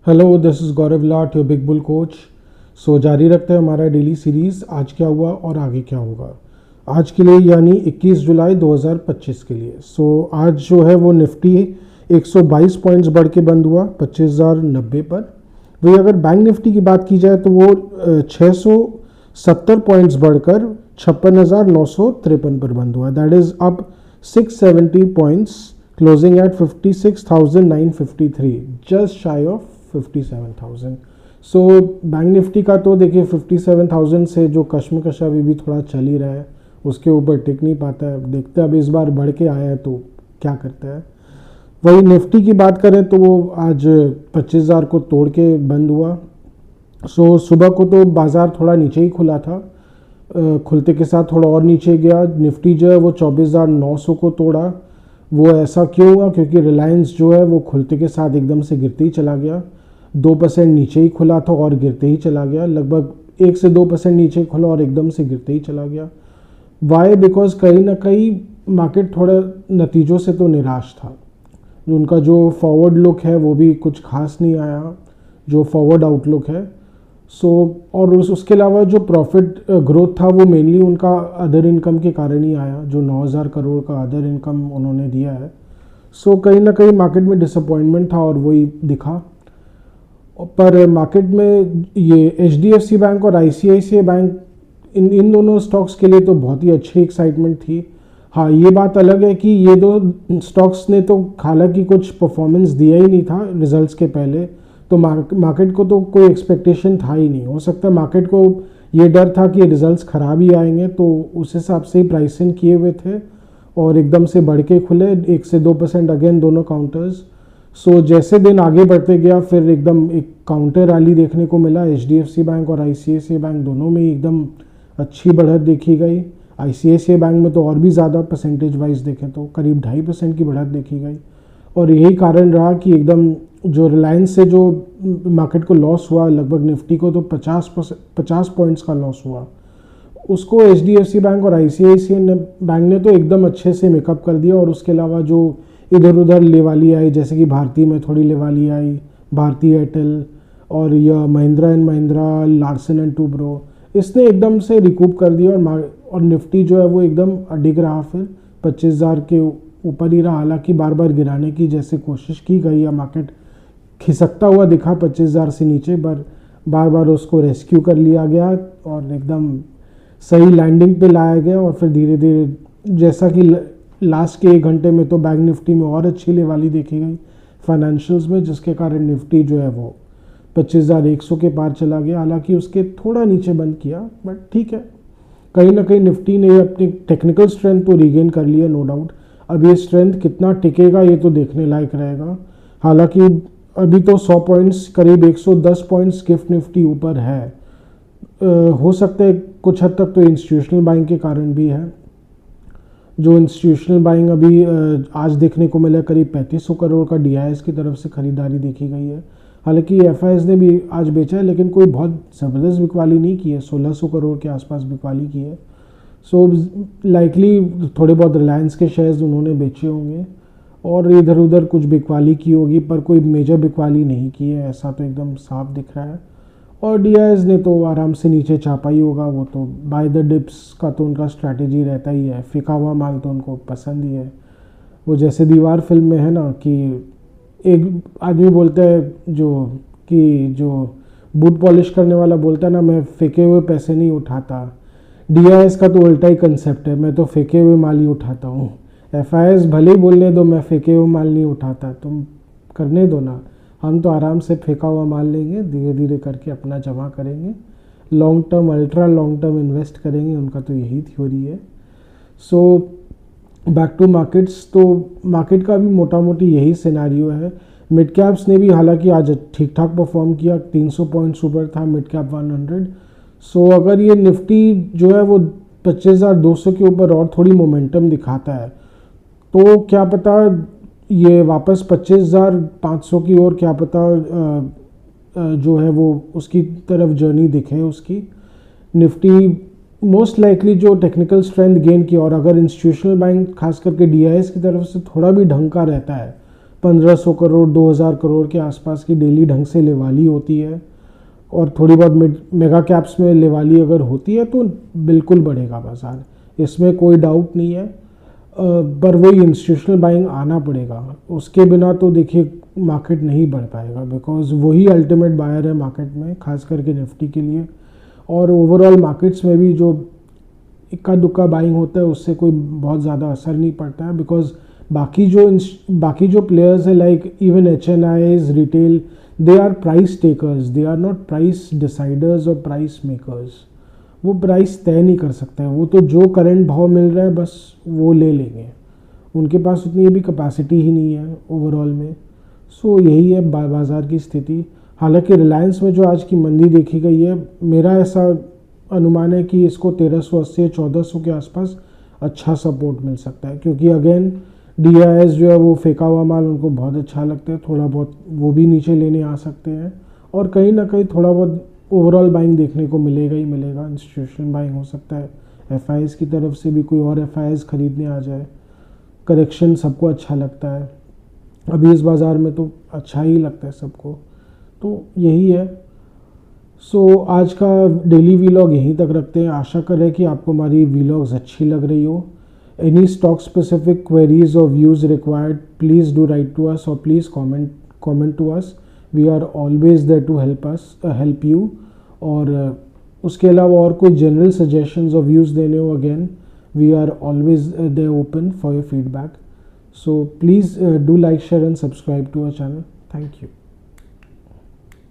Hello, this is Gaurav Lat, your big bull coach. So जारी रखते हैं हमारा डेली सीरीज़ आज क्या हुआ और आगे क्या होगा आज के लिए, यानी 21 जुलाई 2025 के लिए। सो आज जो है वो निफ्टी 122 पॉइंट्स बढ़ के बंद हुआ 25,090 पर। वही अगर बैंक निफ्टी की बात की जाए तो वो 670 पॉइंट्स बढ़कर 56,953 पर बंद हुआ। That is up 670 points, closing at 56,953, just shy of 57,000। So bank Nifty का तो देखिए 57,000 से जो कश्मकश अभी भी थोड़ा चल ही रहा है, उसके ऊपर टिक नहीं पाता है। देखते हैं अब इस बार बढ़ के आया है तो क्या करता है। वही निफ्टी की बात करें तो वो आज 25,000 को तोड़ के बंद हुआ। सो सुबह को तो बाज़ार थोड़ा नीचे ही खुला था, खुलते के साथ थोड़ा और नीचे गया। निफ्टी जो है वो 24,900 को तोड़ा। वो ऐसा क्यों हुआ? क्योंकि रिलायंस जो है वो खुलते के साथ एकदम से गिरते ही चला गया। 2% नीचे ही खुला था और गिरते ही चला गया। लगभग 1 से 2% नीचे खुला और एकदम से गिरते ही चला गया। वाई? बिकॉज कहीं ना कहीं मार्केट थोड़ा नतीजों से तो निराश था। उनका जो फॉरवर्ड लुक है वो भी कुछ खास नहीं आया, जो फॉरवर्ड आउटलुक है। और उसके अलावा जो प्रॉफिट ग्रोथ था वो मेनली उनका अदर इनकम के कारण ही आया, जो 9,000 करोड़ का अदर इनकम उन्होंने दिया है। कहीं ना कहीं मार्केट में डिसअपॉइंटमेंट था और वही दिखा। पर मार्केट में ये HDFC बैंक और ICICI बैंक, इन दोनों स्टॉक्स के लिए तो बहुत ही अच्छी एक्साइटमेंट थी। हाँ, ये बात अलग है कि ये दो स्टॉक्स ने तो हालांकि कुछ परफॉर्मेंस दिया ही नहीं था रिजल्ट्स के पहले, तो मार्केट को तो कोई एक्सपेक्टेशन था ही नहीं। हो सकता है मार्केट को ये डर था कि रिजल्ट्स ख़राब ही आएंगे, तो उस हिसाब से ही प्राइसिंग किए हुए थे और एकदम से बढ़ के खुले 1 से 2% अगेन दोनों काउंटर्स। जैसे दिन आगे बढ़ते गया फिर एकदम एक काउंटर रैली देखने को मिला। HDFC बैंक और ICICI बैंक दोनों में एकदम अच्छी बढ़त देखी गई। ICICI बैंक में तो और भी ज़्यादा परसेंटेज वाइज देखें तो करीब 2.5% की बढ़त देखी गई। और यही कारण रहा कि एकदम जो रिलायंस से जो मार्केट को लॉस हुआ, लगभग निफ्टी को तो 50 पॉइंट्स का लॉस हुआ, उसको HDFC बैंक और ICICI बैंक ने तो एकदम अच्छे से मेकअप कर दिया। और उसके अलावा जो इधर उधर लेवाली आई, जैसे कि भारती में थोड़ी लेवाली आई, भारती एयरटेल और यह Mahindra and Mahindra, Larsen and Toubro, इसने एकदम से रिकूप कर दिया। और निफ्टी जो है वो एकदम अडिग रहा, फिर 25,000 के ऊपर ही रहा। हालांकि बार बार गिराने की जैसे कोशिश की गई या मार्केट खिसकता हुआ दिखा 25,000 से नीचे, पर बार बार उसको रेस्क्यू कर लिया गया और एकदम सही लैंडिंग पे लाया गया। और फिर धीरे धीरे जैसा कि लास्ट के 1 घंटे में तो बैंक निफ्टी में और अच्छी लेवाली देखी गई फाइनेंशियल्स में, जिसके कारण निफ्टी जो है वो 25,100 के पार चला गया। हालांकि उसके थोड़ा नीचे बंद किया, बट ठीक है। कहीं ना कहीं निफ्टी ने अपनी टेक्निकल स्ट्रेंथ तो रीगेन कर लिया, नो डाउट। अब ये स्ट्रेंथ कितना टिकेगा ये तो देखने लायक रहेगा। हालांकि अभी तो 100 पॉइंट्स, करीब 110 पॉइंट्स गिफ्ट निफ्टी ऊपर है। हो सकता है कुछ हद तक तो इंस्टीट्यूशनल बाइंग के कारण भी है। जो इंस्टीट्यूशनल बाइंग अभी आज देखने को मिला, करीब 3500 करोड़ का DIS की तरफ से खरीदारी देखी गई है। हालांकि FIs ने भी आज बेचा है, लेकिन कोई बहुत ज़बरदस्त बिकवाली नहीं की है, 1600 करोड़ के आसपास बिकवाली की है। लाइकली थोड़े बहुत रिलायंस के शेयर्स उन्होंने बेचे होंगे और इधर उधर कुछ बिकवाली की होगी, पर कोई मेजर बिकवाली नहीं की है, ऐसा तो एकदम साफ दिख रहा है। और DIS ने तो आराम से नीचे चापा ही होगा। वो तो बाय द डिप्स का तो उनका स्ट्रैटेजी रहता ही है, फिका हुआ माल तो उनको पसंद ही है। वो जैसे दीवार फिल्म में है ना, कि एक आदमी बोलता है जो बूट पॉलिश करने वाला बोलता है ना, मैं फेंके हुए पैसे नहीं उठाता। DIS का तो उल्टा ही कंसेप्ट है, मैं तो फेंके हुए माल ही उठाता हूँ। FIs भले ही बोलने दो मैं फेंके हुए माल नहीं उठाता, तुम करने दो ना, हम तो आराम से फेंका हुआ माल लेंगे, धीरे धीरे करके अपना जमा करेंगे, long term, ultra long term invest करेंगे। उनका तो यही थ्योरी है। बैक टू मार्केट्स, तो मार्केट का भी मोटा मोटी यही सिनारियो है। मिड कैप्स ने भी हालांकि आज ठीक ठाक परफॉर्म किया, 300 पॉइंट्स ऊपर था मिड कैप 100। अगर ये निफ्टी जो है वो 25,200 के ऊपर और थोड़ी मोमेंटम दिखाता है तो क्या पता ये वापस 25,500 की ओर, क्या पता जो है वो उसकी तरफ जर्नी दिखे उसकी। निफ्टी मोस्ट लाइकली जो टेक्निकल स्ट्रेंथ गेन की, और अगर इंस्टीट्यूशनल बैंक खास करके DIS की तरफ से थोड़ा भी ढंग का रहता है 1500 करोड़ 2000 करोड़ के आसपास की डेली ढंग से लेवाली होती है और थोड़ी बहुत मेगा कैप्स में लेवाली अगर होती है तो बिल्कुल बढ़ेगा बाज़ार, इसमें कोई डाउट नहीं है। पर वही इंस्टीट्यूशनल बाइंग आना पड़ेगा, उसके बिना तो देखिए मार्केट नहीं बढ़ पाएगा, बिकॉज वही अल्टीमेट बायर है मार्केट में, खास करके निफ्टी के लिए। और ओवरऑल मार्केट्स में भी जो इक्का दुक्का बाइंग होता है उससे कोई बहुत ज़्यादा असर नहीं पड़ता है, बिकॉज बाकी जो प्लेयर्स है like even HNIs retail, they are price takers, they are not price deciders और प्राइस मेकर्स। वो प्राइस तय नहीं कर सकते हैं, वो तो जो करंट भाव मिल रहा है बस वो ले लेंगे, उनके पास उतनी भी कैपेसिटी ही नहीं है ओवरऑल में। सो यही है बाज़ार की स्थिति। हालांकि रिलायंस में जो आज की मंदी देखी गई है, मेरा ऐसा अनुमान है कि इसको 1380 या 1400 के आसपास अच्छा सपोर्ट मिल सकता है, क्योंकि अगेन DIS जो है वो फेंका हुआ माल उनको बहुत अच्छा लगता है, थोड़ा बहुत वो भी नीचे लेने आ सकते हैं और कहीं ना कहीं थोड़ा बहुत ओवरऑल बाइंग देखने को मिलेगा ही मिलेगा। इंस्टीट्यूशनल बाइंग हो सकता है, FIs की तरफ से भी कोई और FIs खरीदने आ जाए, करेक्शन सबको अच्छा लगता है, अभी इस बाज़ार में तो अच्छा ही लगता है सबको। तो यही है। सो आज का डेली वीलॉग यहीं तक रखते हैं, आशा करें कि आपको हमारी वीलॉग्स अच्छी लग रही हो। एनी स्टॉक स्पेसिफिक क्वेरीज और views required, please do write to us और please comment to us, we are always there to help you. और उसके अलावा और कोई जनरल सजेशंस और व्यूज़ देने हो, again we are always there open for your feedback. So please do like, share and subscribe to our channel. Thank you.